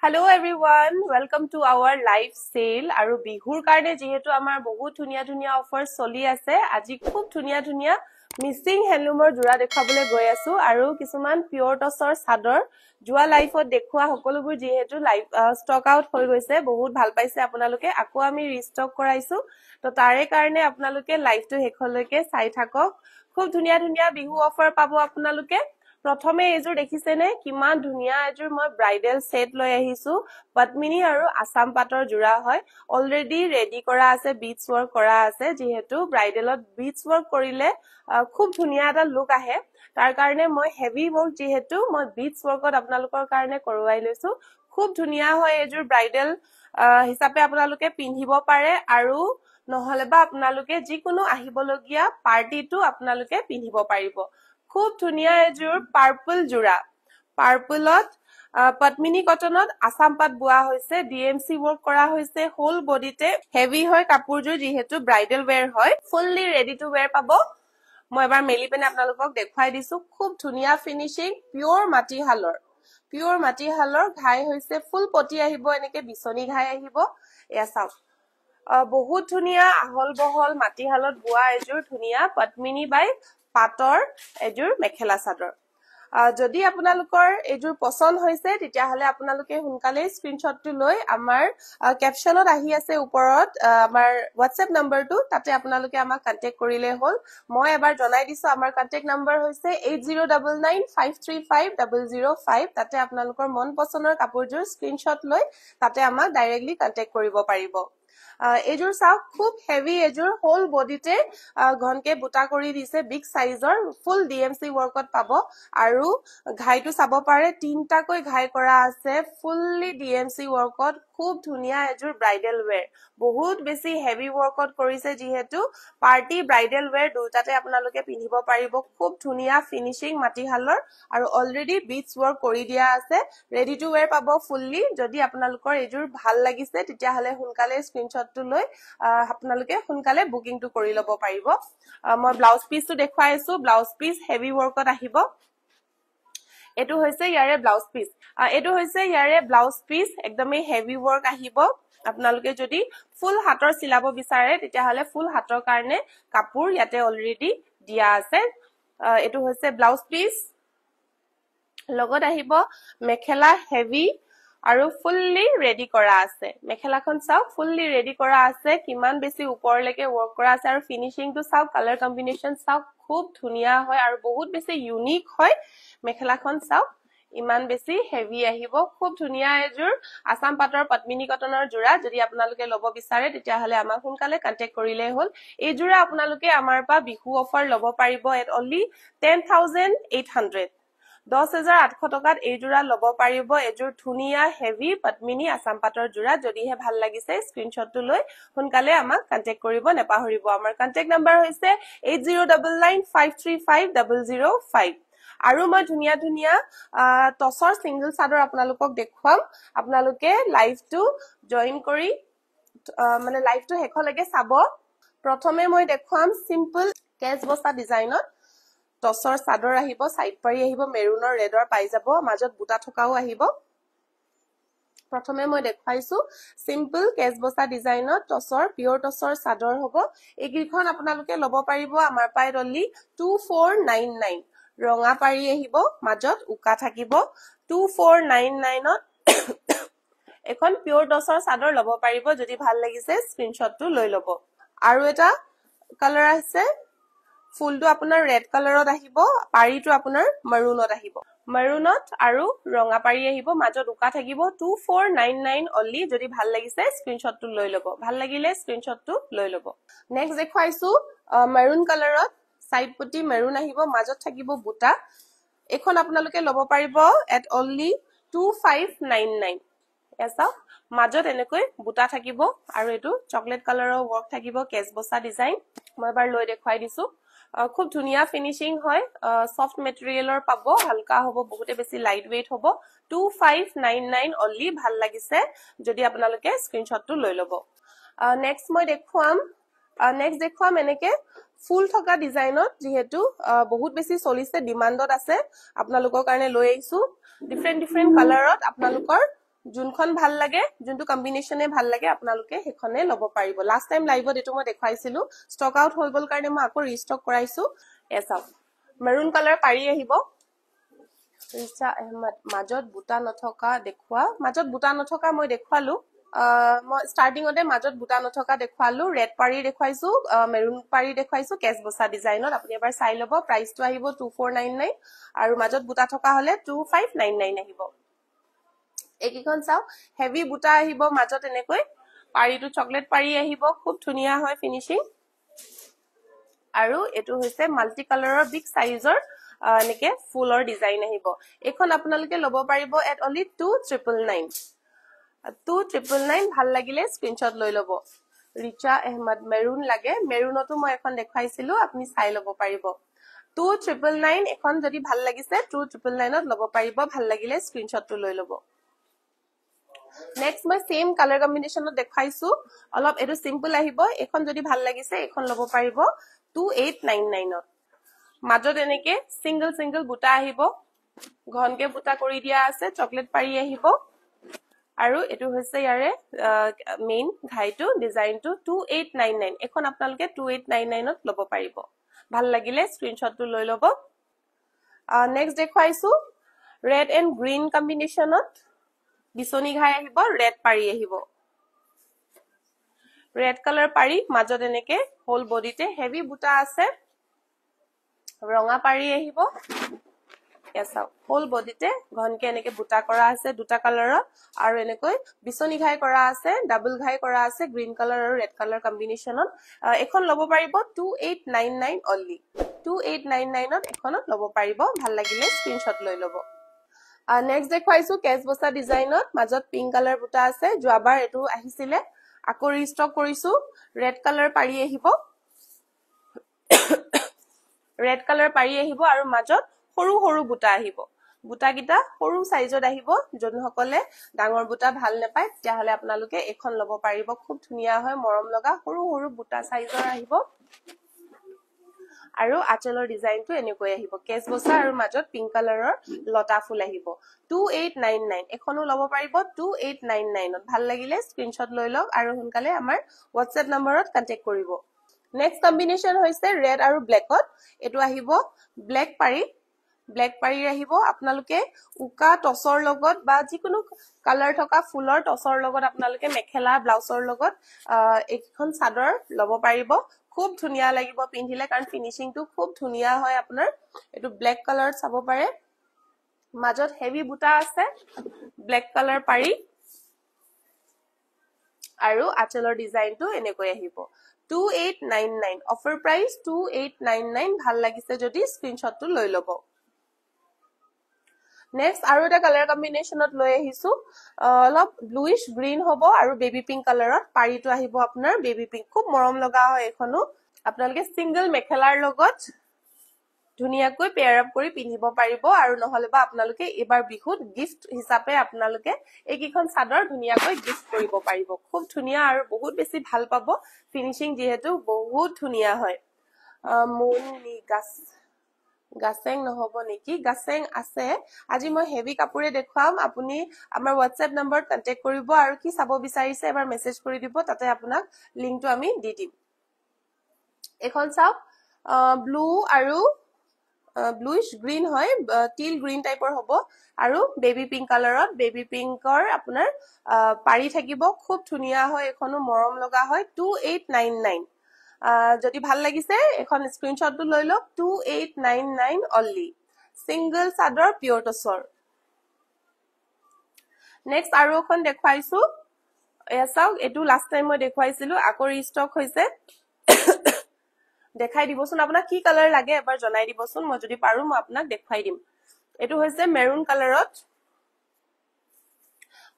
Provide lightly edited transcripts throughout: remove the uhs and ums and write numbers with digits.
Hello everyone, welcome to our live sale. Aru bihur karne jehetu amar bahut dhuniya offers choli ase. Aji khub dhuniya missing handloomor jura dekhawole goi asu aru kisuman pure tossor sador jua life ot dekhua hokolobur jehetu live stock out hoi goise bahut bhal paise apnaloke ako ami restock koraisu to tare karne apnaloke live to hekholoke sai thakok khub dhuniya bihu offer pabo apnaloke প্ৰথমে এজোৰ দেখিছেনে কিমান ধুনিয়া এজোৰ মই ব্ৰাইডাল set লৈ আহিছো পদ্মিনী আৰু আসাম পাটৰ জোৰা হয় অলৰেডি ৰেডি কৰা আছে বিটস ওয়াৰ্ক কৰা আছে যেহেতু ব্ৰাইডালত বিটস ওয়াৰ্ক কৰিলে খুব ধুনিয়া এটা লুক আহে তাৰ কাৰণে মই হেভি ওয়াৰ্ক যেহেতু মই বিটস ওয়াৰ্কত আপোনালোকৰ কাৰণে কৰোৱাই লৈছো খুব ধুনিয়া হয় এজোৰ ব্ৰাইডাল হিচাপে আপোনালোকে পিন্ধিব পাৰে আৰু নহলে বা আপোনালোকে যিকোনো আহিবলগীয়া পাৰ্টিটো আপোনালোকে পিন্ধিব পাৰিব খুব ধুনিয়া এজোৰ পার্পল জোড়া পার্পলত পদ্মিনী কটনত আসাম পাট বুয়া হৈছে ডিএমসি ওয়ার্ক করা হৈছে হোল বডিতে হেভি হয় কাপোৰজোৰ যেহেতু ব্ৰাইডাল ওয়্যাৰ হয় ফুললি ৰেডি টু ওয়্যাৰ পাবো মই এবাৰ মেলি পেনে আপোনালোকক দেখাই দিছো খুব ধুনিয়া ফিনিশিং পিওৰ মাটি হালৰ ঘাই হৈছে ফুল পটি আহিব এনেকে বিছনি ঘাই আহিব এয়া চাওক বহুত ধুনিয়া আহল বহল মাটি হালত বুয়া এজোৰ ধুনিয়া পদ্মিনী বাই পাটৰ এজোৰ মেখেলা চাদৰ যদি আপোনালোকৰ এজোৰ পছন্দ হৈছে তেতিয়া হলে আপোনালোকে হুনকালে স্ক্ৰিনশ্বটটো লৈ আমাৰ ক্যাপশনত আহি আছে ওপৰত আমাৰ WhatsApp নম্বৰটো তাতে আপোনালোকে আমাক কন্টাক্ট কৰিলে হল মই এবাৰ জনাই দিছো আমাৰ কন্টাক্ট নম্বৰ হৈছে 8099535005 তাতে আপোনালোকৰ মন পছন্দৰ কাপোৰজোৰ স্ক্ৰিনশ্বট লৈ তাতে আমাক ডাইৰেক্টলি কন্টাক্ট কৰিব পাৰিব এজোৰ চাওক খুব হেভি এজোৰ হোল বডিতে ঘনকে বুটা কৰি দিছে বিগ সাইজৰ ফুল ডিএমসি ওয়াৰ্কত পাব আৰু ঘাইটো চাব পাৰে তিনটাকৈ ঘাই কৰা আছে ফুললি ডিএমসি ওয়াৰ্কত খুব ধুনিয়া এজোৰ ব্ৰাইডাল ওয়্যাৰ বহুত বেছি হেভি ওয়াৰ্কত কৰিছে যেহেতু পাৰ্টি ব্ৰাইডাল ওয়্যাৰ দুটাতে আপোনালোকে পিন্ধিব পাৰিব খুব ধুনিয়া ফিনিশিং মাটিহালৰ আৰু অলৰেডি বিটস ওয়াৰ্ক কৰি দিয়া আছে ৰেডি টু ওয়্যাৰ পাব ফুললি যদি আপোনালোকৰ এজোৰ ভাল লাগিছে তেতিয়া হলে হুনকালে স্ক্ৰিনশ্বটটো লৈ আপোনালোকে হুনকালে বুকিংটো কৰি লব পাৰিব মই ব্লাউজ পিসটো দেখাই আছো ব্লাউজ পিস হেভি ওয়াৰ্কত আহিব এটো হৈছে ইয়াৰে ব্লাউজ পিস একদমই হেভি ওয়াৰ্ক আহিব আপোনালোকে যদি ফুল হাতৰ সিলাব বিচাৰে তেতিয়া হলে ফুল হাতৰ কাৰণে কাপোৰ ইয়াতে অলৰেডি দিয়া আছে এটো হৈছে ব্লাউজ পিস লগত আহিব মেখেলা হেভি আৰু ফুললি ৰেডি কৰা আছে মেখেলাখন চাওক ফুললি ৰেডি কৰা আছে কিমান বেছি ওপৰলৈকে ওয়াৰ্ক কৰা আছে আৰু ফিনিশিংটো চাওক কালাৰ কম্বিনেশন চাওক খুব ধুনিয়া হয় আৰু বহুত বেছি ইউনিক হয় মেখেলাখন চাওক ইমান বেছি হেভি আহিব খুব ধুনিয়া এজোৰ আসাম পাটৰ পদ্মিনী কটনৰ জোৰা যদি আপোনালোকে লব বিচাৰে তেতিয়া হলে আমাক হুনকালে কন্টাক্ট কৰিলে হল এই জোৰা আপোনালোকে আমাৰ পা বিহু অফাৰ লব পাৰিব এট অনলি 10800 10800 টকাত এই জোৰা লব পাৰিব এজোৰ ধুনিয়া হেভি পদ্মিনী আসাম পাটৰ জোৰা যদিহে ভাল লাগিছে স্ক্ৰিনশ্বটটো লৈ হুনকালে আমাক কন্টাক্ট কৰিব নেপাহৰিব আমাৰ কন্টাক্ট নম্বৰ হৈছে 8099535005 আৰু মই ধুনিয়া টছৰ সিঙ্গল চাদৰ আপোনালোকক দেখুৱাম আপোনালোকে লাইভটো জয়েন কৰি মানে লাইভটো হেখলৈকে চাব প্ৰথমে মই দেখুৱাম সিম্পল কেজ বস্তা ডিজাইনত টছৰ চাদৰ আহিব সাইড পাৰি আহিব মেৰুনৰ ৰেডৰ পাই যাব মাজত বুটা থকাও আহিব প্ৰথমে মই দেখাইছো সিম্পল কেজ বস্তা ডিজাইনত টছৰ পিওৰ টছৰ চাদৰ হ'ব এইকিখন আপোনালোকে লব পাৰিব আমাৰ পাই অনলি 2499 ৰঙা পাৰি আহিব মাজত উকা থাকিব 2499 ত এখন পিওৰ টছৰ চাদৰ লব পাৰিব যদি ভাল লাগিছে স্ক্ৰিনশ্বটটো লৈ লব আৰু এটা কালাৰ আছে ফুলটো আপোনাৰ ৰেড কালাৰত আহিব পাৰিটো আপোনাৰ মাৰুনত আহিব মাৰুনত আৰু ৰঙা পাৰি আহিব মাজত উকা থাকিব 2499 অনলি যদি ভাল লাগিছে স্ক্ৰিনশ্বটটো লৈ লব ভাল লাগিলে স্ক্ৰিনশ্বটটো লৈ লব নেক্সট দেখাইছো মাৰুন কালাৰত সাইড পটি মেৰুন আহিব মাজত থাকিব বুটা এখন আপোনালোকে লব পাৰিব এট অনলি 2599 এসা মাজত এনেকৈ বুটা থাকিব আৰু এটো চকলেট কালাৰৰ ওয়াৰ্ক থাকিব কেজ বসা ডিজাইন মই এবাৰ লৈ দেখাই দিছো খুব ধুনিয়া ফিনিশিং হয় সফট মেটেৰিয়েলৰ পাব হালকা হ'ব বহুতে বেছি লাইট ওয়েট হ'ব 2599 অনলি ভাল লাগিছে যদি আপোনালোকে স্ক্ৰিনশ্বটটো লৈ লব নেক্সট মই দেখুৱাম এনেকে ফুল থকা ডিজাইনত যেহেতু বহুত বেছি চলিছে ডিমান্ডত আছে আপোনালোকৰ কাৰণে লৈ আহিছো ডিফাৰেন্ট কালাৰত আপোনালোকৰ যোনখন ভাল লাগে যোনটো কম্বিনেশনে ভাল লাগে আপোনালোকে হেখনে লব পাৰিব লাষ্ট টাইম লাইভত এটো মই দেখাইছিলো ষ্টক আউট হৈ গল কাৰণে মই আকৌ ৰিষ্টক কৰাইছো এসাও মেৰুন কালাৰ পাৰি আহিব ৰিচা আহমদ মাজত বুটা নথকা দেখুৱা মাজত বুটা নথকা মই দেখুৱালো মই স্টাৰ্টিং অতে মাজত বুটা নথকা দেখুৱালো ৰেড পাৰি দেখুৱাইছো মেৰুন পাৰি দেখুৱাইছো কেছ বসা ডিজাইনত আপুনি এবাৰ চাই লব প্ৰাইসটো আহিব 2499 আৰু মাজত বুটা থকা হলে 2599 আহিব একিখন চাও হেভি বুটা আহিব মাজত এনেকৈ পাৰিটো চকলেট পাৰি আহিব খুব ধুনিয়া হয় ফিনিশিং আৰু এটো হৈছে মাল্টি কালাৰৰ বিগ সাইজৰ এনেকে ফুলৰ ডিজাইন আহিব এখন আপোনালোকে লব পাৰিব এট অনলি 2999 2999 ভাল লাগিলে স্ক্ৰিনশ্বট লৈ লব ৰিচা আহমদ মেৰুন লাগে মেৰুনটো মই এখন দেখাইছিলো আপুনি চাই লব পাৰিব 2999 এখন যদি ভাল লাগিছে 2999 ত লব পাৰিব ভাল লাগিলে স্ক্ৰিনশ্বটটো লৈ লব নেক্সট মই সেম কালাৰ কম্বিনেশনত দেখাইছো অলপ এটো সিম্পল আহিব এখন যদি ভাল লাগিছে এখন লব পাৰিব 2899 ত মাজত এনেকে সিঙ্গল বুটা আহিব ঘনকে বুটা কৰি দিয়া আছে চকলেট পাৰি আহিব আৰু এটো হৈছে ইয়াৰে মেইন ঘাইটো ডিজাইনটো 2899 এখন আপোনালোকে 2899 ত লব পাৰিব ভাল লাগিলে স্ক্ৰিনশ্বটটো লৈ লব নেক্সট দেখাইছো ৰেড এন্ড গ্ৰীন কম্বিনেশনত বিছনি ঘাই আহিব ৰেড পাৰি আহিব ৰেড কালাৰ পাৰি মাজত এনেকে হোল বডিতে হেভি বুটা আছে ৰঙা পাৰি আহিব এসা হোল বডিতে ঘনকে এনেকে বুটা কৰা আছে দুটা কালাৰৰ আৰু এনেকৈ বিছনি ঘাই কৰা আছে ডাবল ঘাই কৰা আছে গ্ৰীন কালাৰ আৰু ৰেড কালাৰ কম্বিনেশনত এখন লব পাৰিব 2899 অনলি 2899 ত এখনত লব পাৰিব ভাল লাগিলে স্ক্ৰিনশ্বট লৈ লব নেক্সট দেখাইছো কেছ বসা ডিজাইনত মাজত পিংক কালাৰ বুটা আছে যোৱাবাৰ এটো আহিছিলে আকৌ ৰিষ্টক কৰিছো ৰেড কালাৰ পাৰি আহিব ৰেড কালাৰ পাৰি আহিব আৰু মাজত সৰু সৰু বুটা আহিব বুটা গিটা সৰু সাইজত আহিব যোনসকলে ডাঙৰ বুটা ভাল নেপায় তেতিয়াহলে আপোনালোকে এখন লব পাৰিব খুব ধুনিয়া হয় মৰম লগা সৰু সৰু বুটা সাইজৰ আহিব আৰু আচলৰ ডিজাইনটো এনেকৈ আহিব কেছ বসা আৰু মাজত পিংক কালাৰৰ লতা ফুল আহিব 2899 এখনো লব পাৰিব 2899 ত ভাল লাগিলে স্ক্ৰিনশ্বট লৈ লওক আৰু সোনকালে আমাৰ WhatsApp নম্বৰত কন্টাক্ট কৰিব নেক্সট কম্বিনেশন হৈছে ৰেড আৰু ব্ল্যাকত এটো আহিব ব্ল্যাক পাৰি আহিব আপোনালোকে উকা টছৰ লগত বা যিকোনো কালাৰ থকা ফুলৰ টছৰ লগত আপোনালোকে মেখেলা ব্লাউজৰ লগত এইখন চাদৰ লব পাৰিব খুব ধুনিয়া লাগিব পিন্ধিলে কাৰণ ফিনিশিংটো খুব ধুনিয়া হয় আপোনাৰ এটো ব্ল্যাক কালাৰত চাব পাৰে মাজত হেভি বুটা আছে ব্ল্যাক কালাৰ পাৰি আৰু আচলৰ ডিজাইনটো এনেকৈ আহিব 2899 অফাৰ প্ৰাইস 2899 ভাল লাগিছে যদি স্ক্ৰিনশ্বটটো লৈ লব নেক্সট আৰু এটা কালাৰ কম্বিনেশনত লৈ আহিছো অলপ ব্লুইশ গ্ৰীন হ'ব আৰু বেবি পিংক কালাৰত পাৰিটো আহিব আপোনাৰ বেবি পিংক খুব মৰম লগা হয় এখনো আপোনালোকে সিঙ্গল মেখেলাৰ লগত ধুনিয়াকৈ পেয়াৰ আপ কৰি পিন্ধিব পাৰিব আৰু নহলেবা আপোনালোকে এবাৰ বিহুত গিফট হিচাপে আপোনালোকে এইকিখন চাদৰ ধুনিয়াকৈ গিফট কৰিব পাৰিব খুব ধুনিয়া আৰু বহুত বেছি ভাল পাব ফিনিশিং যেহেতু বহুত ধুনিয়া হয় মুনি গাছেং নহব নেকি গাছেং আছে আজি মই হেভি কাপোৰে দেখুৱাম আপুনি আমাৰ WhatsApp নম্বৰত কন্টাক্ট কৰিব আৰু কি চাব বিচাৰিছে এবাৰ মেসেজ কৰি দিব তাতে আপোনাক লিংকটো আমি দি দিম এখন চাও ব্লু আৰু ব্লুইশ গ্ৰীন হয় টিল গ্ৰীন টাইপৰ হ'ব আৰু বেবি পিংক কালাৰত বেবি পিংকৰ আপোনাৰ পাৰি থাকিব খুব ধুনিয়া হয় এখনো মৰম লগা হয় 2899 যদি ভাল লাগিছে এখন স্ক্ৰিনশ্বটটো লৈ লওক 2899 অনলি সিঙ্গল চাদৰ পিওৰ টছৰ নেক্সট আৰু এখন দেখাইছো এয়া চাওক এটো লাষ্ট টাইম মই দেখাইছিলো আকৌ ৰিষ্টক হৈছে দেখাই দিবচোন আপোনাক কি কালাৰ লাগে এবাৰ জনাই দিবচোন মই যদি পাৰো মই আপোনাক দেখাই দিম এটো হৈছে মেৰুন কালাৰত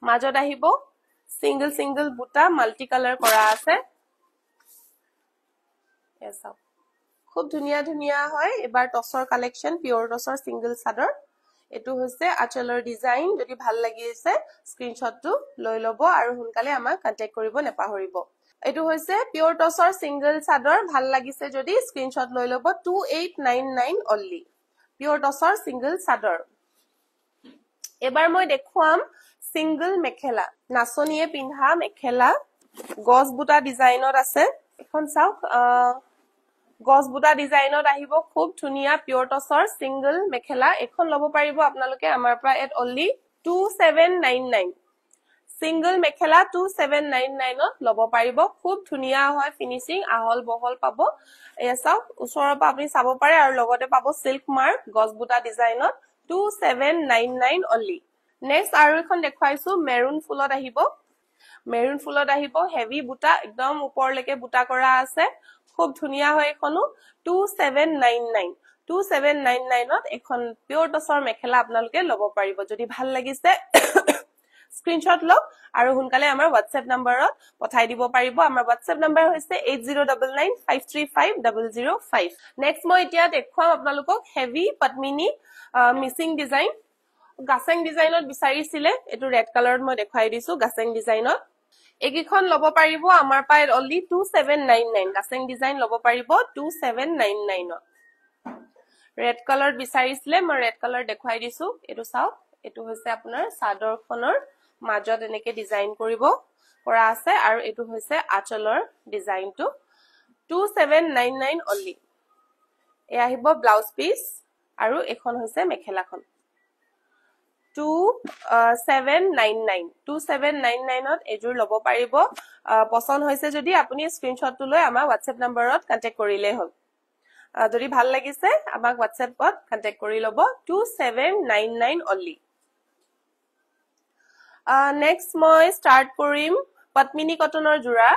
মাজত আহিব সিঙ্গল বুটা মাল্টি কালাৰ কৰা আছে এসা খুব ধুনিয়া হয় এবাৰ টছৰ কালেকশন পিওৰ টছৰ সিঙ্গল চাদৰ এটো হৈছে আচলৰ ডিজাইন যদি ভাল লাগিছে স্ক্ৰিনশ্বটটো লৈ লব আৰু সোনকালে আমাক কন্টাক্ট কৰিব নেপাহৰিব এটো হৈছে পিওৰ টছৰ সিঙ্গল চাদৰ ভাল লাগিছে যদি স্ক্ৰিনশ্বট লৈ লব 2899 অনলি পিওৰ টছৰ সিঙ্গল চাদৰ এবাৰ মই দেখুৱাম সিঙ্গল মেখেলা নাচনিয়ে পিন্ধা মেখেলা গছ বুটা ডিজাইনত আছে এখন চাওক গছ বুটা ডিজাইনত আহিব খুব ধুনিয়া পিওর টসৰ সিঙ্গল মেখেলা এখন লব পাৰিব আপোনালোকে আমাৰ পৰা এট অনলি 2799 সিঙ্গল মেখেলা 2799 ত লব পাৰিব খুব ধুনিয়া হয় ফিনিশিং আহল বহল পাব এয়া চাওক ওচৰৰ পৰা আপুনি চাব পাৰে আৰু লগতে পাব সিল্ক মাৰ্ক গছ বুটা ডিজাইনত 2799 অনলি নেক্সট আৰু এখন দেখাইছো মেৰুন ফুলত আহিব মেৰুন ফুলত আহিব হেভি বুটা একদম ওপৰলৈকে বুটা কৰা আছে খুব ধুনিয়া হয় এখনো 2799 2799 ত এখন পিওৰ টসৰ মেখেলা আপোনালোকে লব পাৰিব যদি ভাল লাগিছে স্ক্ৰিনশ্বট লওক আৰু হুনকালে আমাৰ WhatsApp নম্বৰত পঠাই দিব পাৰিব আমাৰ WhatsApp নম্বৰ হৈছে 8099535005 নেক্সট মই এতিয়া দেখুৱাম আপোনালোকক হেভি পদ্মিনী মিসিং ডিজাইন গাছেং ডিজাইনত বিচাৰিছিলে এটো ৰেড কালাৰত মই দেখাই দিছো গাছেং ডিজাইনত একিখন লব পাৰিব আমাৰ পাই অনলি 2799 গাছেং ডিজাইন লব পাৰিব 2799 ত ৰেড কালাৰ বিচাৰিছিলে মই ৰেড কালাৰ দেখাই দিছো এটো চাওক এটো হৈছে আপোনাৰ সাদৰখনৰ মাজত এনেকে ডিজাইন কৰিব কৰা আছে আৰু এটো হৈছে আচলৰ ডিজাইনটো 2799 অনলি এ আহিব ব্লাউজ পিস আৰু এখন হৈছে মেখেলাখন 2799 ত এজুৰ লব পাৰিব পছন্দ হৈছে যদি আপুনি স্ক্ৰিনশ্বটটো লৈ আমাৰ WhatsApp নম্বৰত কন্টাক্ট কৰিলে হ'ল যদি ভাল লাগিছে আমাক WhatsAppত কন্টাক্ট কৰি লব 2799 অনলি নেক্সট মই স্টাৰ্ট কৰিম পদ্মিনী কটনৰ জোৰা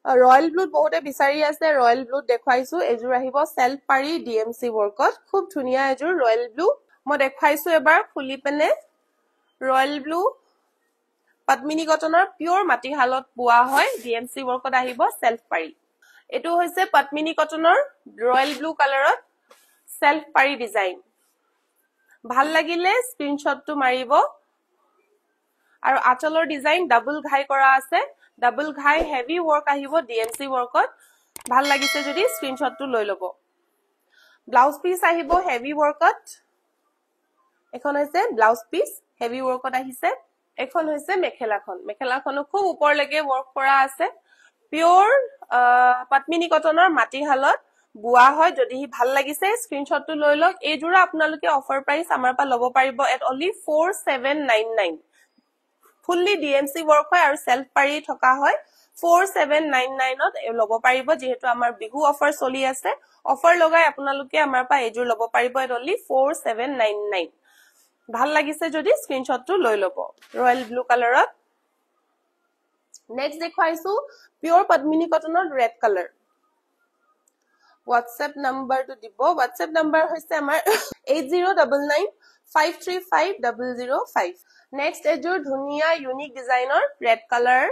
ৰয়েল ব্লুত বহুতে বিচাৰি আছে ৰয়েল ব্লুত দেখাইছো এজুৰ আহিব সেলফ পাৰি ডিএমসি ওয়াৰ্কত খুব ধুনিয়া এজুৰ ৰয়েল ব্লু মই দেখাইছো এবাৰ খুলি পেনে ৰয়েল ব্লু পদ্মিনী কটনৰ পিওৰ মাটি হালত বোৱা হয় ডিএমসি ওয়াৰ্কত আহিব সেলফ পাৰি এটো হৈছে পদ্মিনী কটনৰ ৰয়েল ব্লু কালাৰত সেলফ পাৰি ডিজাইন ভাল লাগিলে স্ক্ৰিনশ্বটটো মাৰিব আৰু আচলৰ ডিজাইন ডাবল ঘাই কৰা আছে ডাবল ঘাই হেভি ওয়াৰ্ক আহিব ডিএমসি ওয়াৰ্কত ভাল লাগিছে যদি স্ক্ৰিনশ্বটটো লৈ লব ব্লাউজ পিস আহিব হেভি ওয়াৰ্কত এখন হৈছে ব্লাউজ পিস হেভি ওয়াৰ্কত আহিছে এখন হৈছে মেখেলাখনো খুব ওপৰলৈকে ওয়াৰ্ক কৰা আছে পিওৰ পদ্মিনী কটনৰ মাটি হালত বুৱা হয় যদি ভাল লাগিছে স্ক্ৰিনশ্বটটো লৈ লওক এই জোৰা আপোনালোকে অফাৰ প্ৰাইস আমাৰ পৰা লব পাৰিব at only 4799 fully DMC work হয় আৰু সেলফ পাৰি থকা হয় 4799 ত লব পাৰিব যেহেতু আমাৰ বিহু অফাৰ চলি আছে অফাৰ লগাই আপোনালোকে আমাৰ পৰা এজুৰ লব পাৰিব এট অনলি 4799 ভাল লাগিছে যদি স্ক্ৰিনশ্বটটো লৈ লব ৰয়েল ব্লু কালাৰত নেক্সট দেখাইছো পিওৰ পদ্মিনী কটনৰ ৰেড কালাৰ WhatsApp নম্বৰটো দিব WhatsApp নম্বৰ হৈছে আমাৰ 8099535005 নেক্সট এজুৰ ধুনিয়া ইউনিক ডিজাইনৰ ৰেড কালাৰ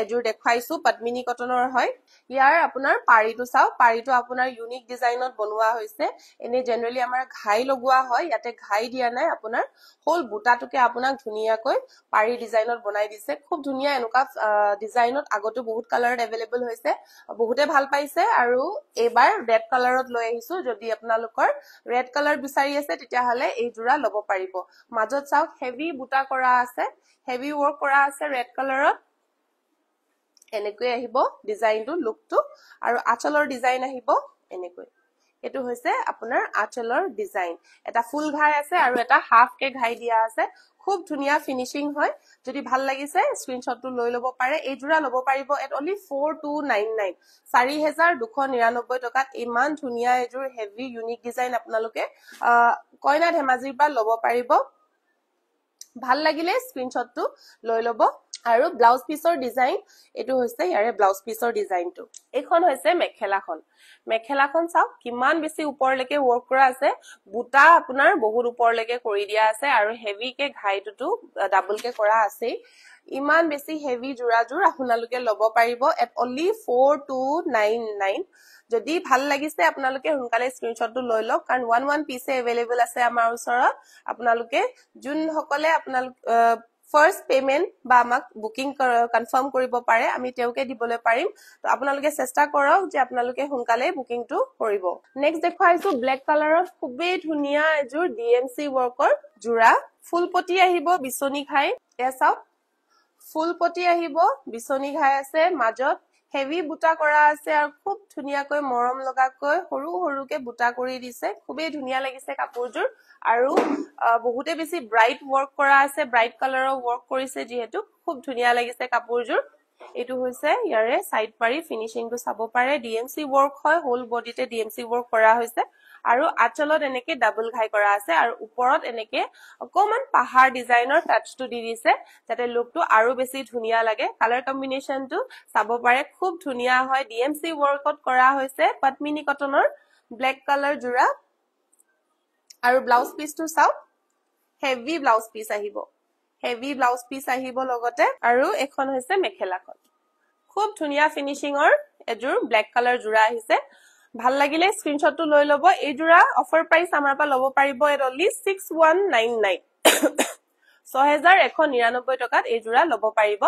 এজুৰ দেখাইছো পদ্মিনী কটনৰ হয় ইয়াৰ আপোনাৰ পাৰিটো চাও পাৰিটো আপোনাৰ ইউনিক ডিজাইনত বনোৱা হৈছে এনে জেনাৰেলি আমাৰ ঘাই লগোৱা হয় ইয়াতে ঘাই দিয়া নাই আপোনাৰ হোল বুটাটোকে আপোনাক ধুনিয়াকৈ পাৰি ডিজাইনত বনাই দিছে খুব ধুনিয়া এনেকা ডিজাইনত আগতো বহুত কালাৰত अवेलेबल হৈছে বহুতে ভাল পাইছে আৰু এবাৰ ৰেড কালাৰত লৈ আহিছো যদি আপোনালোকৰ ৰেড কালাৰ বিচাৰি আছে তেতিয়া হলে এই জোৰা লব পাৰিব মাজত চাওক হেভি বুটা কৰা আছে হেভি ওয়াৰ্ক কৰা আছে ৰেড কালাৰত এনেকৈ আহিব ডিজাইনটো লুকটো আৰু আচলৰ ডিজাইন আহিব এনেকৈ এটো হৈছে আপোনাৰ আচলৰ ডিজাইন এটা ফুল ঘাই আছে আৰু এটা হাফ কে ঘাই দিয়া আছে খুব ধুনিয়া ফিনিশিং হয় যদি ভাল লাগিছে স্ক্ৰিনশ্বটটো লৈ লব পাৰে এই জোৰা লব পাৰিব এট অনলি 4299 4299 টকাত ইমান ধুনিয়া এজুৰ হেভি ইউনিক ডিজাইন আপোনালোকে কইনা ধেমাজিৰ পৰা লব পাৰিব ভাল লাগিলে স্ক্ৰিনশ্বটটো লৈ লব আৰু ব্লাউজ পিসৰ ডিজাইন এটো হৈছে ইয়াৰে ব্লাউজ পিসৰ ডিজাইনটো এখন হৈছে মেখেলাখন চাওক কিমান বেছি ওপৰলৈকে ওয়াৰ্ক কৰা আছে বুটা আপোনাৰ বহুত ওপৰলৈকে কৰি দিয়া আছে আৰু হেভি কে ঘাইটোটো ডাবল কে কৰা আছে ইমান বেছি হেভি জোৰাজুৰ আপোনালোকে লব পাৰিব এট অনলি 4299 যদি ভাল লাগিছে আপোনালোকে হুনকালে স্ক্ৰিনশ্বটটো লৈ লওক কাৰণ 11 পিছে अवेलेबल আছে আমাৰ ওচৰত আপোনালোকে যোন সকলে আপোনালোক ফাৰ্স্ট পেমেন্ট বা আমাক বুকিং কনফাৰ্ম কৰিব পাৰে আমি তেওকে দিবলৈ পাৰিম তো আপোনালোকে চেষ্টা কৰক যে আপোনালোকে হুনকালে বুকিংটো কৰিব নেক্সট দেখাইছো ব্ল্যাক কালাৰত খুবেই ধুনিয়া এজুৰ ডিএমসি ওয়াৰ্কৰ জোৰা ফুলপতি আহিব বিচনি ঘাই এয়া চাওক ফুলপতি আহিব বিচনি ঘাই আছে মাজত হেভি বুটা কৰা আছে আৰু খুব ধুনিয়াকৈ মৰম লগাকৈ সৰু সৰুকে বুটা কৰি দিছে খুবেই ধুনিয়া লাগিছে কাপোৰযোৰ আৰু বহুতে বেছি ব্ৰাইট ওয়াৰ্ক কৰা আছে ব্ৰাইট কালাৰৰ ওয়াৰ্ক কৰিছে যেহেতু খুব ধুনিয়া লাগিছে কাপোৰযোৰ এটো হৈছে ইয়াৰে সাইড পাৰি ফিনিশিংটো চাব পাৰে ডিএমসি ওয়াৰ্ক হয় হোল বডিতে ডিএমসি ওয়াৰ্ক কৰা হৈছে আৰু আঁচলত এনেকে ডাবল ঘাই কৰা আছে আৰু ওপৰত এনেকে অকমান পাহাৰ ডিজাইনৰ টাচটো দি দিছে যাতে লুকটো আৰু বেছি ধুনিয়া লাগে কালাৰ কম্বিনেশনটো চাব পাৰে খুব ধুনিয়া হয় ডিএমসি ওয়াৰ্কত কৰা হৈছে পদ্মিনী কটনৰ ব্ল্যাক কালাৰ জোৰা আৰু ব্লাউজ পিসটো চাও হেভি ব্লাউজ পিস আহিব হেভি ব্লাউজ পিস আহিব লগতে আৰু এখন হৈছে মেখেলাখন খুব ধুনিয়া ফিনিশিংৰ এজোৰ ব্ল্যাক কালাৰ জোৰা আহিছে ভাল লাগিলে স্ক্ৰিনশ্বটটো লৈ লব এই জোৰা অফাৰ প্ৰাইস আমাৰ পৰা লব পাৰিব এট অনলি 6199 6199 টকাত এই জোৰা লব পাৰিব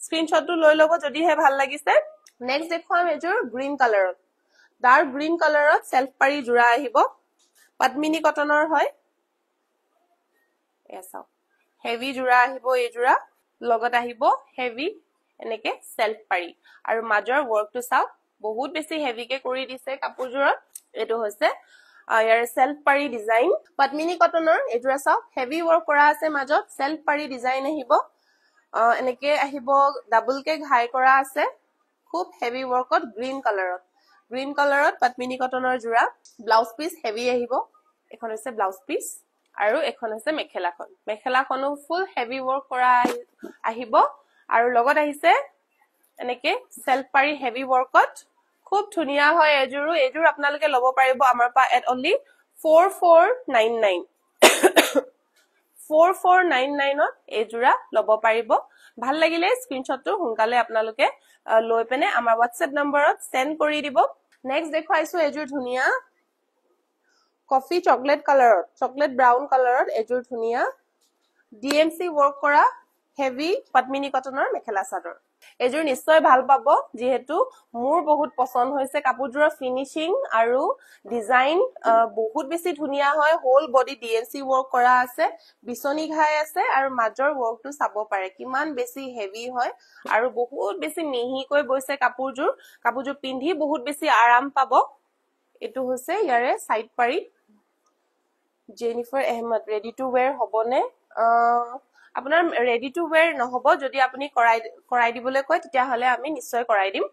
স্ক্ৰিনশ্বটটো লৈ লব যদিহে ভাল লাগিছে নেক্সট দেখুৱাম এজোৰ গ্ৰীন কালাৰত ডাৰ্ক গ্ৰীন কালাৰত সেলফ পাৰি জোৰা আহিব পদ্মিনী কটনৰ হয় এসা হেভি জোৰা আহিব এই জোৰা লগত আহিব হেভি এনেকে সেলফ পাৰি আৰু মাজৰ ওয়াৰ্কটো চাও বহুত বেছি হেভিকে কৰি দিছে কাপোৰজোৰত এটো হৈছে ইয়াৰ সেলফ পাৰি ডিজাইন পদ্মিনী কটনৰ এজোৰা চাও হেভি ওয়াৰ্ক কৰা আছে মাজত সেলফ পাৰি ডিজাইন আহিব এনেকে আহিব ডাবল কে ঘাই কৰা আছে খুব হেভি ওয়াৰ্কত গ্ৰীন কালাৰত পদ্মিনী কটনৰ জোৰা ব্লাউজ পিস হেভি আহিব এখন হৈছে ব্লাউজ পিস আৰু এখন হৈছে মেখেলাখনো ফুল হেভি ওয়াৰ্ক কৰা আহিব আৰু লগত আহিছে এনেকে সেলফ পাৰি হেভি ওয়াৰ্কত খুব ধুনিয়া হয় এজোৰ আপোনালোকে লব পাৰিব আমাৰ পা এট অনলি 4499 4499 ত এজোৰা লব পাৰিব ভাল লাগিলে স্ক্ৰিনশ্বটটো হুনকালে আপোনালোকে লৈ পেনে আমাৰ WhatsApp নম্বৰত সেন্ড কৰি দিব নেক্সট দেখুৱাইছো এজোৰ ধুনিয়া কফি চকলেট কালাৰত চকলেট ব্ৰাউন কালাৰত এজোৰ ধুনিয়া ডিএমসি ওয়াৰ্ক কৰা হেভি পদ্মিনী কটনৰ মেখেলা চাদৰ এজোৰ নিশ্চয় ভাল পাব যেহেতু মোৰ বহুত পছন্দ হৈছে কাপোৰজোৰৰ ফিনিশিং আৰু ডিজাইন বহুত বেছি ধুনিয়া হয় হোল বডি ডিএমসি ওয়াৰ্ক কৰা আছে বিচনি ঘাই আছে আৰু মাজৰ ওয়াৰ্কটো চাব পাৰে কিমান বেছি হেভি হয় আৰু বহুত বেছি মিহিকৈ বৈছে কাপোৰজোৰ পিন্ধি বহুত বেছি আৰাম পাব এটো হৈছে ইয়াৰে সাইড পাৰি Jennifer Ahmed ready to wear হবনে আপোনাৰ ৰেডি টু ওয়্যাৰ নহব যদি আপুনি কৰাই দিবলৈ কয় তেতিয়া হলে আমি নিশ্চয় কৰাই দিম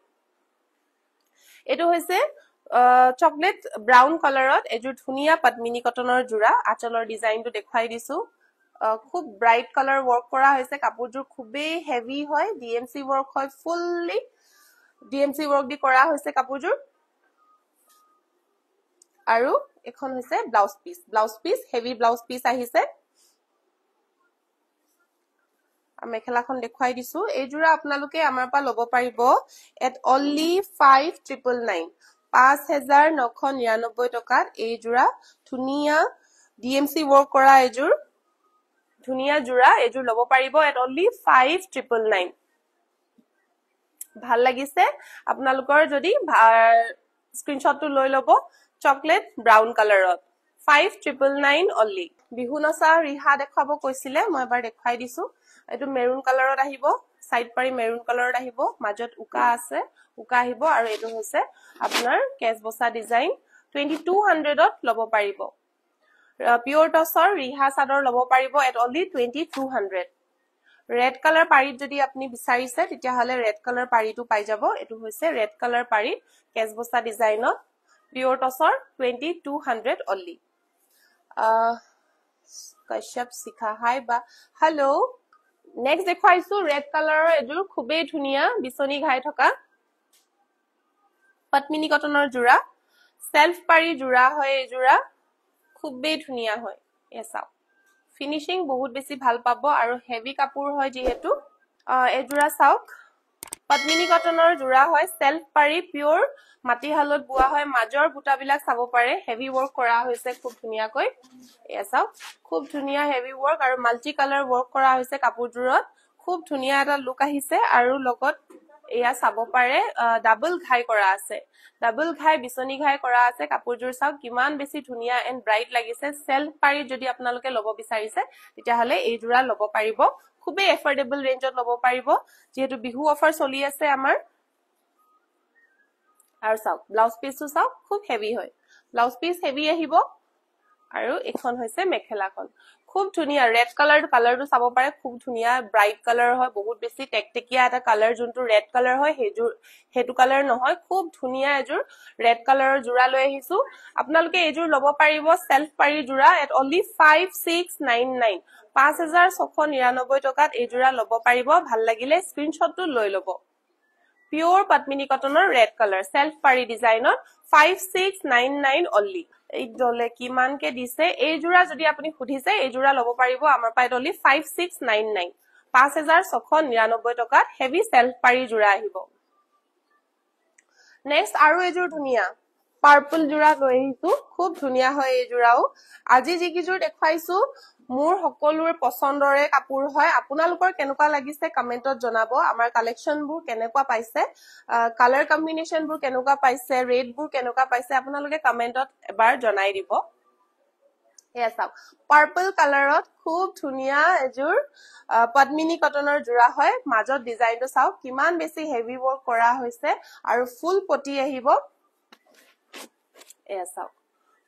এটো হৈছে চকলেট ব্ৰাউন কালাৰত এজোৰ ধুনিয়া পদ্মিনী কটনৰ জোৰা আঁচলৰ ডিজাইনটো দেখাই দিছো খুব ব্ৰাইট কালাৰ ওয়াৰ্ক কৰা হৈছে কাপোৰজোৰ খুবেই হেভি হয় ডিএমসি ওয়াৰ্ক হয় ফুললি ডিএমসি ওয়াৰ্ক দি কৰা হৈছে কাপোৰজোৰ আৰু এখন হৈছে blouse piece heavy blouse piece আহিছে মেখেলাখন দেখাই দিছো এই জোৰা আপোনালোকে আমাৰ পৰা লব পাৰিব এট অনলি 5999 5999 টকাত এই জোৰা ধুনিয়া ডিএমসি ওয়াৰ্ক কৰা এজোৰ ধুনিয়া জোৰা এজোৰ লব পাৰিব এট অনলি 5999 ভাল লাগিছে আপোনালোকৰ যদি স্ক্ৰিনশ্বটটো লৈ লব চকলেট ব্ৰাউন কালাৰত 5999 অনলি বিহু নচা ৰিহা দেখাব কৈছিলে মই এবাৰ দেখাই দিছো এটো মেৰুন কালাৰত আহিব সাইড পাৰি মেৰুন কালাৰত আহিব মাজত উকা আছে উকা আহিব আৰু এটো হৈছে আপোনাৰ কেছ বসা ডিজাইন 2200 ত লব পাৰিব পিওৰ টছৰ ৰিহা চাদৰ লব পাৰিব এট অনলি 2200 ৰেড কালাৰ পাৰিত যদি আপুনি বিচাৰিছে তেতিয়া হলে ৰেড কালাৰ পাৰিটো পাই যাব এটো হৈছে ৰেড কালাৰ পাৰি কেছ বসা ডিজাইনত পিওৰ টছৰ 2200 অনলি কশ্যপ শিখা হাই বা হেল্ল নেক্সট দেখাইছো ৰেড কালাৰৰ এজোৰ খুবেই ধুনিয়া বিচনি ঘাই থকা পদ্মিনী কটনৰ জোৰা সেলফ পাৰি জোৰা হয় এজোৰা খুবেই ধুনিয়া হয় এসা ফিনিশিং বহুত বেছি ভাল পাব আৰু হেভি কাপোৰ হয় যেহেতু এজোৰা চাওক পদ্মিনী কটনৰ জোৰা হয় সেলফ পাৰি পিওৰ মাটি হালত বুৱা হয় মাজৰ বুটাবিলাক চাব পাৰে হেভি ওয়াৰ্ক কৰা হৈছে খুব ধুনিয়াকৈ এসা খুব ধুনিয়া হেভি ওয়াৰ্ক আৰু মাল্টি কালাৰ ওয়াৰ্ক কৰা হৈছে কাপোৰজোৰত খুব ধুনিয়া এটা লুক আহিছে আৰু লগত এয়া চাব পাৰে ডাবল ঘাই কৰা আছে ডাবল ঘাই বিচনি ঘাই কৰা আছে কাপোৰজোৰ চাওক কিমান বেছি ধুনিয়া এন্ড ব্ৰাইট লাগিছে সেলফ পাৰি যদি আপোনালোকে লব বিচাৰিছে তেতিয়া হলে এই জোৰা লব পাৰিব খুবেই এফৰ্ডেবল ৰেঞ্জত লব পাৰিব যেহেতু বিহু অফাৰ চলি আছে আমাৰ আৰু চাওক ব্লাউজ পিসটো চাওক খুব হেভি হয় ব্লাউজ পিস হেভি আহিব আৰু এখন হৈছে মেখেলাখন খুব ধুনিয়া ৰেড কালাৰটো চাব পাৰে খুব ধুনিয়া ব্ৰাইট কালাৰ হয় বহুত বেছি টেকটেকিয়া এটা কালাৰ যোনটো ৰেড কালাৰ হয় হেতু কালাৰ নহয় খুব ধুনিয়া এজোৰ ৰেড কালাৰৰ জোৰা লৈ আহিছো আপোনালোকে এজোৰ লব পাৰিব সেলফ পাৰি জোৰা এট অনলি 5699 5699 টকাত এজোৰা লব পাৰিব ভাল লাগিলে স্ক্ৰিনশ্বটটো লৈ লব পিওৰ পদ্মিনী কটনৰ ৰেড কালাৰ সেলফ পাৰি ডিজাইনত 5699 অনলি এই দলে কিমানকে দিছে এই জোৰা যদি আপুনি খুধিছে এই জোৰা লব পাৰিব আমাৰ পাই অনলি 5699 5699 টকাত হেভি সেলফ পাৰি জোৰা আহিব নেক্সট আৰু এজোৰ ধুনিয়া পাৰ্পল জোৰা লৈ আহিছো খুব ধুনিয়া হয় এই জোৰাও আজি যি কিজোৰ দেখাইছো মোৰ সকলোৰে পছন্দৰে কাপোৰ হয় আপোনালোকৰ কেনেকুৱা লাগিছে কমেন্টত জনাব আমাৰ কালেকশনবোৰ কেনেকুৱা পাইছে কালাৰ কম্বিনেশনবোৰ কেনেকুৱা পাইছে ৰেটবোৰ কেনেকুৱা পাইছে আপোনালোকে কমেন্টত এবাৰ জনাই দিব এয়া চাওক পাৰ্পল কালাৰত খুব ধুনিয়া এজোৰ পদ্মিনী কটনৰ জোৰা হয় মাজত ডিজাইনটো চাওক কিমান বেছি হেভি ওয়াৰ্ক কৰা হৈছে আৰু ফুল পটি আহিব এয়া চাওক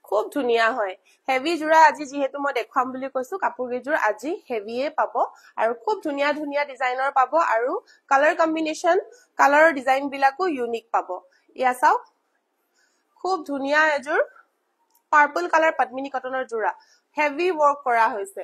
খুব ধুনিয়া হয় হেভি জোৰা আজি যেহেতু মই দেখাম বুলি কৈছো কাপোৰ গিজোৰ আজি হেভিয়ে পাব আৰু খুব ধুনিয়া ধুনিয়া ডিজাইনৰ পাব আৰু কালাৰ কম্বিনেশন কালাৰৰ ডিজাইন বিলাকো ইউনিক পাব ইয়া চাওক খুব ধুনিয়া এজোৰ পাৰ্পল কালাৰ পদ্মিনী কটনৰ জোৰা হেভি ওয়াৰ্ক কৰা হৈছে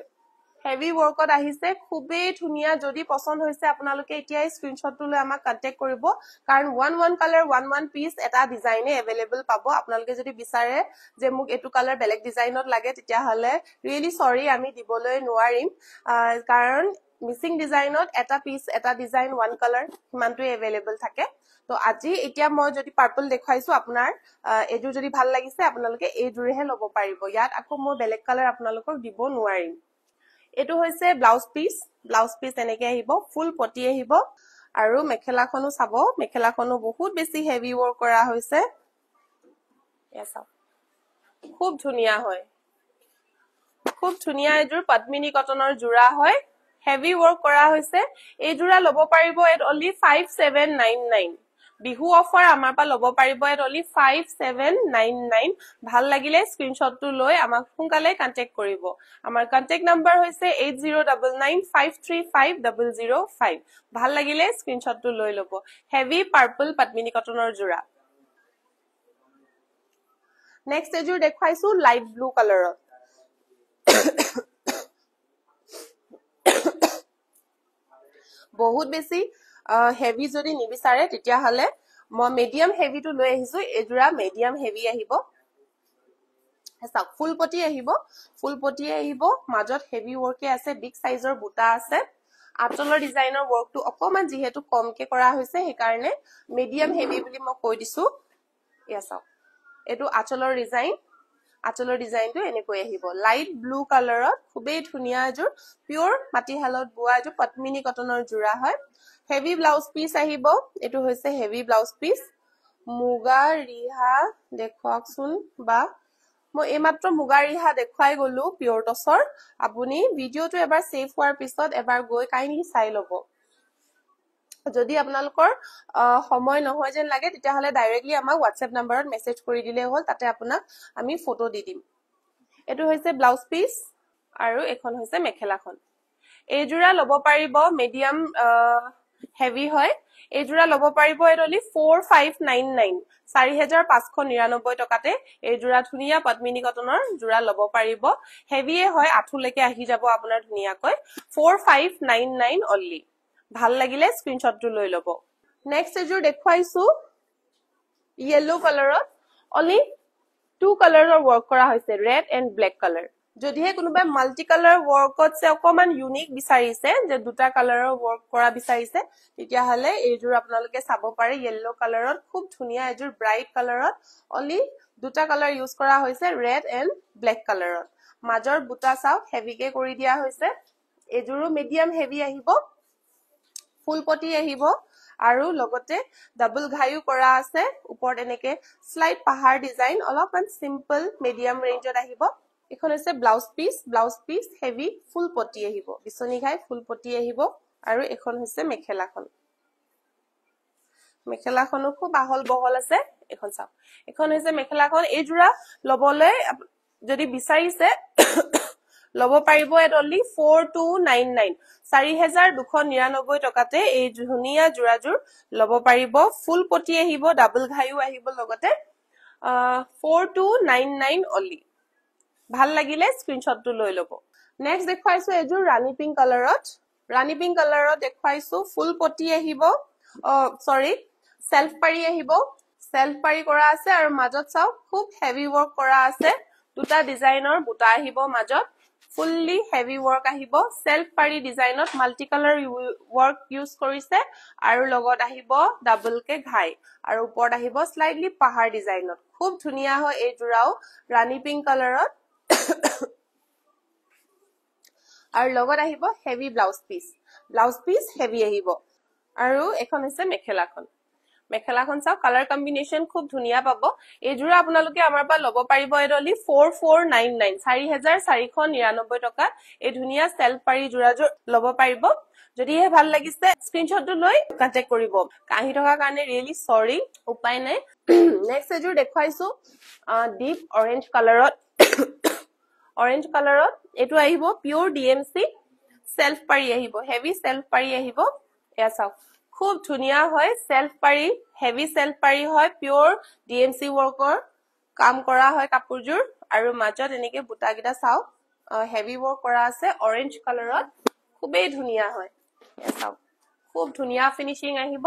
হেভি ওয়াৰ্কত আহিছে খুবেই ধুনিয়া যদি পছন্দ হৈছে আপোনালোকে এতিয়াই স্ক্ৰিনশ্বটটো লৈ আমাক কন্টাক্ট কৰিব কাৰণ 11 কালাৰ 11 পিস এটা ডিজাইনে अवेलेबल পাব আপোনালোকে যদি বিচাৰে যে মোক এটো কালাৰ বেলেগ ডিজাইনত লাগে তেতিয়া হলে ৰিয়েলি সৰি আমি দিবলৈ নোৱাৰিম কাৰণ মিসিং ডিজাইনত এটা পিস এটা ডিজাইন 1 কালাৰ হিমানটো अवेलेबल থাকে তো আজি এতিয়া মই যদি পাৰ্পল দেখাইছো আপোনাৰ এজু যদি ভাল লাগিছে আপোনালোকে এই জুৰেহে লব পাৰিব ইয়াত আকৌ মই বেলেগ কালাৰ আপোনালোকক দিব নোৱাৰিম এটো হৈছে ব্লাউজ পিস এনেকে আহিব ফুল পটি আহিব আৰু মেখেলাখনো চাব মেখেলাখনো বহুত বেছি হেভি ওয়াৰ্ক কৰা হৈছে এসা খুব ধুনিয়া হয় খুব ধুনিয়া এজোৰ পদ্মিনী কটনৰ জোৰা হয় হেভি ওয়াৰ্ক কৰা হৈছে এই জোৰা লব পাৰিব এট অনলি 5799 বিহু অফাৰ আমাৰ পা লব পাৰিব এট অনলি 5799 ভাল লাগিলে স্ক্ৰিনশ্বটটো লৈ আমাক সোনকালে কন্টাক্ট কৰিব আমাৰ কন্টাক্ট নম্বৰ হৈছে 8099535005 ভাল লাগিলে স্ক্ৰিনশ্বটটো লৈ লব হেভি পাৰ্পল পদ্মিনী কটনৰ জোৰা নেক্সট এজোৰ দেখাইছো লাইট ব্লু কালাৰত বহুত বেছি হেভি যদি নিবিচাৰে তেতিয়া হলে মই মিডিয়াম হেভিটো লৈ আহিছো এজোৰা মিডিয়াম হেভি আহিব হেসা ফুল পটি আহিব মাজত হেভি ওয়াৰ্কে আছে বিগ সাইজৰ বুটা আছে আচলৰ ডিজাইনৰ ওয়াৰ্কটো অকমান যেহেতু কমকে কৰা হৈছে সেই কাৰণে মিডিয়াম হেভি বুলি মই কৈ দিছো ইয়াসা এটো আচলৰ ডিজাইনটো এনেকৈ আহিব লাইট ব্লু কালাৰত খুবেই ধুনিয়া এজোৰ পিওৰ মাটিহালত বুৱা এজোৰ পদ্মিনী কটনৰ জোৰা হয় হেভি ব্লাউজ পিস আহিব এটো হৈছে হেভি ব্লাউজ পিস মুগা ৰিহা দেখুৱাকচোন বা মই এইমাত্ৰ মুগা ৰিহা দেখুৱাই গলো পিওৰ টছৰ আপুনি ভিডিওটো এবাৰ সেভ হোৱাৰ পিছত এবাৰ গৈ কাইন্ডলি চাই লব যদি আপোনালোকৰ সময় নহয় যেন লাগে তেতিয়া হলে ডাইৰেক্টলি আমাক WhatsApp নম্বৰত মেসেজ কৰি দিলে হ'ল তাতে আপোনাক আমি ফটো দি দিম এটো হৈছে ব্লাউজ পিস আৰু এখন হৈছে মেখেলাখন এই জোৰা লব পাৰিব মিডিয়াম হেভি হয় এই জোৰা লব পাৰিব এট অনলি 4599 4599 টকাতে এই জোৰা ধুনিয়া পদ্মিনী কটনৰ জোৰা লব পাৰিব হেভিয়ে হয় আঠুলৈকে আহি যাব আপোনাৰ ধুনিয়াকৈ 4599 অনলি ভাল লাগিলে স্ক্ৰিনশ্বটটো লৈ লব নেক্সট এজোৰ দেখুৱাইছো yellow কালাৰত অনলি 2 কালাৰৰ ওয়াৰ্ক কৰা হৈছে ৰেড এন্ড ব্ল্যাক কালাৰ যদিহে কোনোবা মাল্টি কালাৰ ওয়াৰ্কত সে অকমান ইউনিক বিচাৰিছে যে দুটা কালাৰৰ ওয়াৰ্ক কৰা বিচাৰিছে তেতিয়া হলে এইজোৰ আপোনালোকে চাব পাৰে yellow কালাৰত খুব ধুনিয়া এজোৰ ব্ৰাইট কালাৰত অনলি দুটা কালাৰ ইউজ কৰা হৈছে ৰেড এন্ড ব্ল্যাক কালাৰত মাজৰ বুটা চাওক হেভিকে কৰি দিয়া হৈছে এজোৰো মিডিয়াম হেভি আহিব ফুল পটি আহিব আৰু লগতে ডাবল ঘাইও কৰা আছে ওপৰত এনেকে স্লাইড পাহাৰ ডিজাইন অলপমান সিম্পল মিডিয়াম ৰেঞ্জত আহিব এখন হৈছে ব্লাউজ পিস হেভি ফুল পটি আহিব বিচনি ঘাই ফুল পটি আহিব আৰু এখন হৈছে মেখেলাখনো খুব আহল বহল আছে এখন চাও এখন হৈছে মেখেলাখন এই জোৰা লবলৈ যদি বিচাৰিছে লব পাৰিব এট অনলি 4299 4299 টকাতে এই ধুনিয়া জোৰাজুৰ লব পাৰিব ফুল পটি আহিব ডাবল ঘাইও আহিব লগতে 4299 অনলি ভাল লাগিলে স্ক্ৰিনশ্বটটো লৈ লব নেক্সট দেখুৱাইছো এজোৰ ৰাণী পিংক কালাৰত দেখুৱাইছো ফুল পটি আহিব সৰি সেলফ পাৰি কৰা আছে আৰু মাজত চাও খুব হেভি ওয়াৰ্ক কৰা আছে দুটা ডিজাইনৰ বুটা আহিব মাজত ফুললি হেভি ওয়াৰ্ক আহিব সেলফ পাৰি ডিজাইনত মাল্টি কালাৰ ওয়াৰ্ক ইউজ কৰিছে আৰু লগত আহিব ডাবল কে ঘাই আৰু ওপৰত আহিব স্লাইডলি পাহাৰ ডিজাইনত খুব ধুনিয়া হয় এই জোৰাও ৰাণী পিংক কালাৰত আৰু লগত আহিব হেভি ব্লাউজ পিস হেভি আহিব আৰু এখন হৈছে মেখেলাখন চাও কালাৰ কম্বিনেশন খুব ধুনিয়া পাব এই জোৰা আপোনালোকে আমাৰ পৰা লব পাৰিব এডলি 4499 4499 টকা এই ধুনিয়া সেলফ পাৰি জোৰাজুৰ লব পাৰিব যদি হে ভাল লাগিছে স্ক্ৰিনশ্বটটো লৈ কন্টাক্ট কৰিব কাহি থকা কাৰণে ৰিয়েলি সৰি উপায় নাই নেক্সট এজোৰ দেখুৱাইছো ডিপ অৰেঞ্জ কালাৰত এটো আহিব পিওৰ ডিএমসি সেলফ পাৰি আহিব হেভি সেলফ পাৰি আহিব এয়া চাও খুব ধুনিয়া হয় সেলফ পাৰি হেভি সেলফ পাৰি হয় পিওৰ ডিএমসি ওয়াৰ্কৰ কাম কৰা হয় কাপোৰজুৰ আৰু মাজত এনেকে বুটা গিটা চাও হেভি ওয়াৰ্ক কৰা আছে অৰেঞ্জ কালাৰত খুবেই ধুনিয়া হয় চাও খুব ধুনিয়া ফিনিশিং আহিব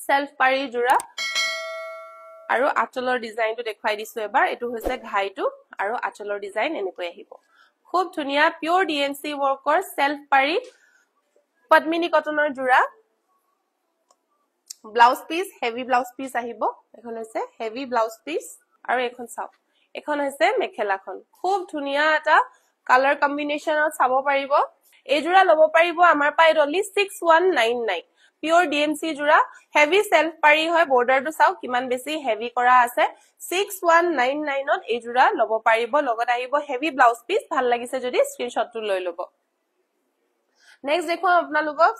সেলফ পাৰি জোৰা আৰু আঁচলৰ ডিজাইনটো দেখুৱাই দিছো এবাৰ এটো হৈছে ঘাইটো আৰু আঁচলৰ ডিজাইন এনেকৈ আহিব খুব ধুনিয়া পিওৰ ডিএমসি ওয়াৰ্কৰ সেলফ পাৰি পদ্মিনী কটনৰ জোৰা blouse piece heavy blouse piece আহিব এখন হৈছে হেভি ব্লাউজ পিস আৰু এখন চাও এখন হৈছে মেখেলাখন খুব ধুনিয়া এটা কালাৰ কম্বিনেশনত চাব পাৰিব এই জোৰা লব পাৰিব আমাৰ পাই অনলি 6199 পিওৰ ডিএমসি জোৰা হেভি সেলফ পাৰি হয় বৰ্ডাৰটো চাও কিমান বেছি হেভি কৰা আছে 6199 ত এই জোৰা লব পাৰিব লগত আহিব হেভি ব্লাউজ পিস ভাল লাগিছে যদি স্ক্ৰিনশ্বটটো লৈ লব নেক্সট দেখো আপোনালোকক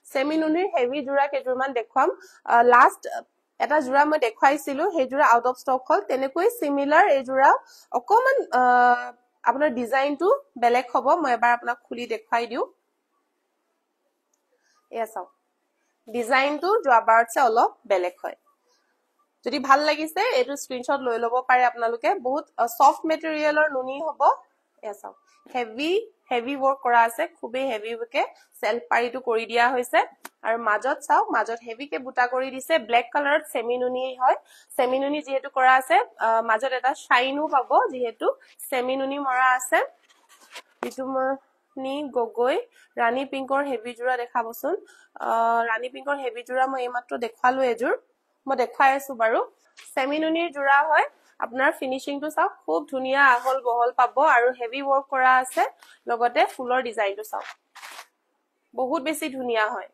সেমিনুনিৰ হেভি জোৰা কেইজোৰমান দেখুৱাম লাষ্ট এটা জোৰা মই দেখুৱাইছিলো সেই জোৰা আউট অফ ষ্টক হল তেনেকৈ সিমিলাৰ এই জোৰা অকমান আপোনাৰ ডিজাইনটো বেলেগ হ'ব মই এবাৰ আপোনাক খুলি দেখুৱাই দিও এয়া চাও ডিজাইনটো যোৱাবাৰতছে অলপ বেলেগ হয় যদি ভাল লাগিছে এটো স্ক্ৰিনশ্বট লৈ লব পাৰে আপোনালোকে বহুত সফট মেটেৰিয়েলৰ নুনি হ'ব এয়া চাও হেভি ওয়াৰ্ক কৰা আছে খুবেই হেভি কে সেলফ পাৰিটো কৰি দিয়া হৈছে আৰু মাজত চাও মাজত হেভি কে বুটা কৰি দিছে ব্ল্যাক কালাৰত সেমিনুনি হয় সেমিনুনি যেহেতু কৰা আছে মাজত এটা শাইনও পাব যেহেতু সেমিনুনি মৰা আছে বিতুমনি গগৈ ৰাণী পিংকৰ হেভি জোৰা দেখাবচোন ৰাণী পিংকৰ হেভি জোৰা মই এইমাত্ৰ দেখালো এজোৰ মই দেখাই আছো বাৰু সেমিনুনিৰ জোৰা হয় আপোনাৰ ফিনিশিংটো চাও খুব ধুনিয়া আহল বহল পাব আৰু হেভি ওয়াৰ্ক কৰা আছে লগতে ফুলৰ ডিজাইনটো চাও বহুত বেছি ধুনিয়া হয়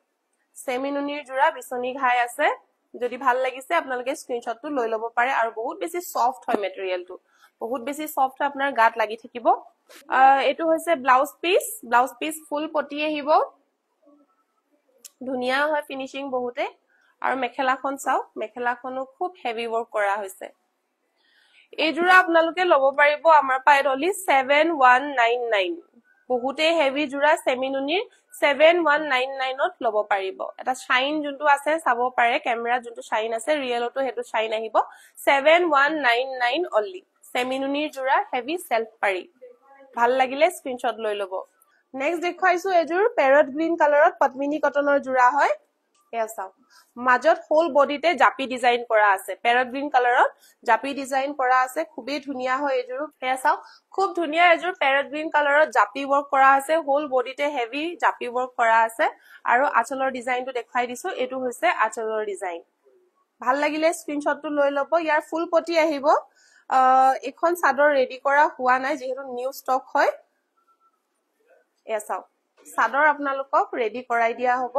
সেমিনুনিৰ জোৰা বিচনি ঘাই আছে যদি ভাল লাগিছে আপোনালোকে স্ক্ৰিনশ্বটটো লৈ লব পাৰে আৰু বহুত বেছি সফট হয় মেটেৰিয়েলটো বহুত বেছি সফট আপোনাৰ গাত লাগি থাকিব এটো হৈছে ব্লাউজ পিস ফুল পটি আহিব ধুনিয়া হয় ফিনিশিং বহুতে আৰু মেখেলাখন চাও মেখেলাখনো খুব হেভি ওয়াৰ্ক কৰা হৈছে এই জোৰা আপোনালোকে লব পাৰিব আমাৰ পাই অনলি 7199 বহুতে হেভি জোৰা সেমিনুনিৰ 7199 ত লব পাৰিব এটা শাইন যোনটো আছে চাব পাৰে কেমেৰা যোনটো শাইন আছে ৰিয়েলটো হেতু শাইন আহিব 7199 অনলি সেমিনুনিৰ জোৰা হেভি সেলফ পাৰি ভাল লাগিলে স্ক্ৰিনশ্বট লৈ লব নেক্সট দেখুৱাইছো এজোৰ প্যাৰট গ্ৰীন কালাৰত পদ্মিনী কটনৰ জোৰা হয় এয়া চাও মাজত হোল বডিতে জাপি ডিজাইন কৰা আছে প্যাৰট গ্ৰীন কালাৰত জাপি ডিজাইন কৰা আছে খুবেই ধুনিয়া হয় এজোৰ এয়া চাও খুব ধুনিয়া এজোৰ প্যাৰট গ্ৰীন কালাৰত জাপি ওয়াৰ্ক কৰা আছে হোল বডিতে হেভি জাপি ওয়াৰ্ক কৰা আছে আৰু আঁচলৰ ডিজাইনটো দেখাই দিছো এটো হৈছে আঁচলৰ ডিজাইন ভাল লাগিলে স্ক্ৰিনশ্বটটো লৈ লব ইয়াৰ ফুল পটি আহিব এখন চাদৰ ৰেডি কৰা হোৱা নাই যেহেতু নিউ ষ্টক হয় এয়া চাও চাদৰ আপোনালোকক ৰেডি কৰাই দিয়া হ'ব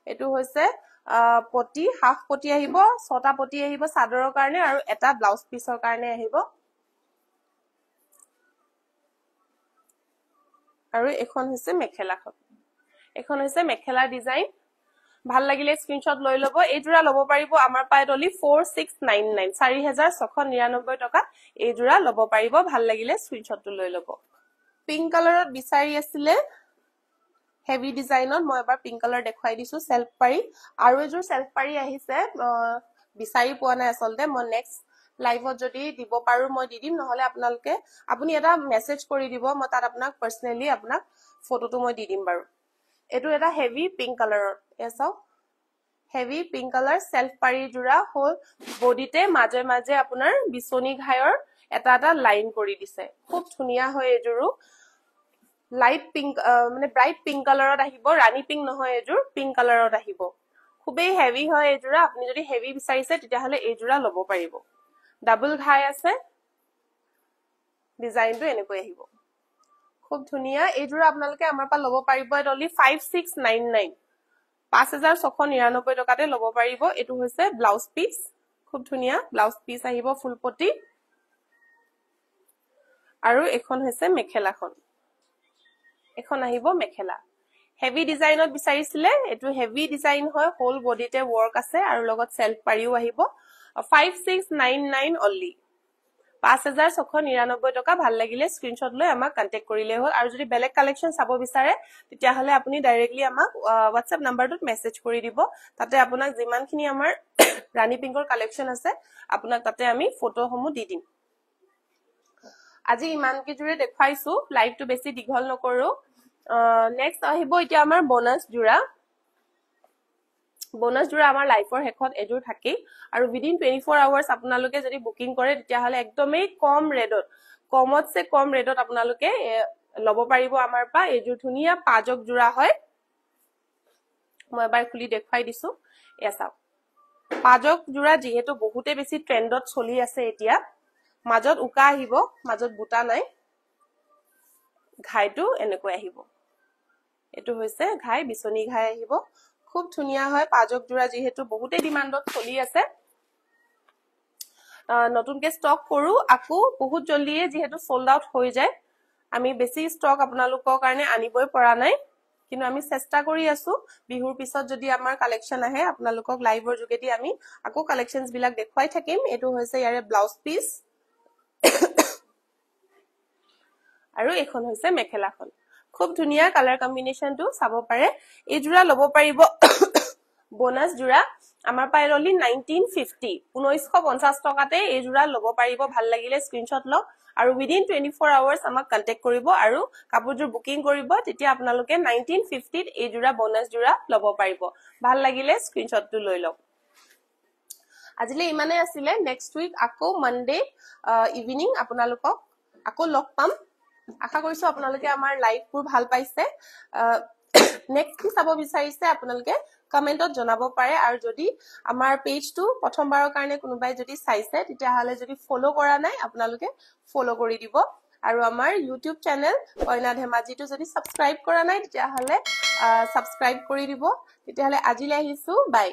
এটো হৈছে পটি হাফ পটি আহিব 6টা পটি আহিব চাদৰৰ কাৰণে আৰু এটা ব্লাউজ পিসৰ কাৰণে আহিব আৰু এখন হৈছে মেখেলাখন এখন হৈছে মেখেলা ডিজাইন ভাল লাগিলে স্ক্ৰিনশ্বট লৈ লব এই জোৰা লব পাৰিব আমাৰ পাই অনলি 4699 4699 টকা এই জোৰা লব পাৰিব ভাল লাগিলে স্ক্ৰিনশ্বটটো লৈ লব পিংক কালাৰত বিচাৰি আছিল হেভি ডিজাইনত মই এবাৰ পিংক কালাৰ দেখাই দিছো সেলফ পাৰি আৰু এজোৰ সেলফ পাৰি আহিছে বিচাৰি পোৱা নাই আসলতে মই নেক্সট লাইভত যদি দিব পাৰো মই দি দিম নহলে আপোনালোকে আপুনি এটা মেসেজ কৰি দিব মই তাত আপোনাক পাৰ্সোনালি আপোনাক ফটোটো মই দি দিম বাৰু এটো এটা হেভি পিংক কালাৰৰ এসাও হেভি পিংক কালাৰ সেলফ পাৰি জোৰা হল বডিতে মাজে মাজে আপোনাৰ বিছনি ঘায়ৰ এটা এটা লাইন কৰি দিছে খুব ধুনিয়া হয় এজোৰো লাইট পিংক মানে ব্ৰাইট পিংক কালাৰত আহিব ৰানী পিংক নহয় এজোৰ পিংক কালাৰত আহিব খুবেই হেভি হয় এজোৰা আপুনি যদি হেভি বিচাৰিছে তেতিয়া হলে এজোৰা লব পাৰিব ডাবল ঘাই আছে ডিজাইনটো এনেকৈ আহিব খুব ধুনিয়া এজোৰা আপোনালোকে আমাৰ পৰা লব পাৰিব অনলি 5699 5699 টকাতে লব পাৰিব এটো হৈছে ব্লাউজ পিস খুব ধুনিয়া ব্লাউজ পিস আহিব ফুল পটি আৰু এখন হৈছে মেখেলাখন এখন আহিব মেখেলা হেভি ডিজাইনত বিচাৰিছিলে এটো হেভি ডিজাইন হয় হোল বডিতে ওয়াৰ্ক আছে আৰু লগত সেলফ পাৰিও আহিব 5699 অনলি 5699 টকা ভাল লাগিলে স্ক্ৰিনশ্বট লৈ আমাক কন্টাক্ট কৰিলে হ'ল আৰু যদি বেলেগ কালেকশন চাব বিচাৰে তেতিয়া হলে আপুনি ডাইৰেক্টলি আমাক WhatsApp নম্বৰটোত মেসেজ কৰি দিব তাতে আপোনাক যিমানখিনি আমাৰ ৰানী পিংকৰ কালেকশন আছে আপোনাক তাতে আমি ফটোসমূহ দি দিম আজি ইমান কি জুৰে দেখাইছো লাইভটো বেছি দীঘল নকৰো নেক্সট আহিব এতিয়া আমাৰ বোনাস জোৰা আমাৰ লাইফৰ হেকত এজোৰ থাকি আৰু উইদিন 24 আৱাৰ্স আপোনালোকে যদি বুকিং কৰে তেতিয়া হলে একদমেই কম ৰেটত কমতছে কম ৰেটত আপোনালোকে লব পাৰিব আমাৰ পা এজোৰ ধুনিয়া পাজক জোৰা হয় মই এবাৰ খুলি দেখাই দিছো এসা পাজক জোৰা যেহেতু বহুতে বেছি ট্ৰেন্ডত চলি আছে এতিয়া মাজত উকা আহিব মাজত বুটা নাই ঘাইটো এনেকৈ আহিব এটো হৈছে ঘাই বিছনি ঘাই আহিব খুব ধুনিয়া হয় পাজক জোৰা যেহেতু বহুতে ডিমান্ডত চলি আছে নতুনকে ষ্টক কৰো আকো বহুত জলদিয়ে যেহেতু সোল্ড আউট হৈ যায় আমি বেছি ষ্টক আপোনালোকৰ কাৰণে আনিবই পৰা নাই কিন্তু আমি চেষ্টা কৰি আছো বিহুৰ পিছত যদি আমাৰ কালেকশন আহে আপোনালোকক লাইভৰ যোগেদি আমি আকো কালেকশনস বিলাক দেখুৱাই থাকিম এটো হৈছে ইয়াৰে ব্লাউজ পিস আৰু এখন হৈছে মেখেলাখন খুব ধুনিয়া কালাৰ কম্বিনেশনটো চাব পাৰে এই জোৰা লব পাৰিব বোনাস জোৰা আমাৰ পাই অনলি 1950 1950 টকাতে এই জোৰা লব পাৰিব ভাল লাগিলে স্ক্ৰিনশ্বট লওক আৰু উইদিন 24 আৱাৰ্স আমাক কন্টাক্ট কৰিব আৰু কাপোৰজোৰ বুকিং কৰিব তেতিয়া আপোনালোকে 1950 ত এই জোৰা বোনাস জোৰা লব পাৰিব ভাল লাগিলে স্ক্ৰিনশ্বটটো লৈ লওক আজিলে ইমানে আছিলে নেক্সট উইক আকৌ মনডে ইভিনিং আপোনালোকক আকৌ লগ পাম আশা কৰিছো আপোনালোকে আমাৰ লাইভবোৰ ভাল পাইছে নেক্সট কি চাব বিচাৰিছে আপোনালোকে কমেন্টত জনাব পাৰে আৰু যদি আমাৰ পেজটো প্ৰথমবাৰৰ কাৰণে কোনোবাই যদি চাইছে তেতিয়া হলে যদি ফলো কৰা নাই আপোনালোকে ফলো কৰি দিব আৰু আমাৰ YouTube চেনেল কইনা ধেমাজিটো যদি সাবস্ক্ৰাইব কৰা নাই তেতিয়া হলে সাবস্ক্ৰাইব কৰি দিব তেতিয়া হলে আজিলৈ আহিছো বাই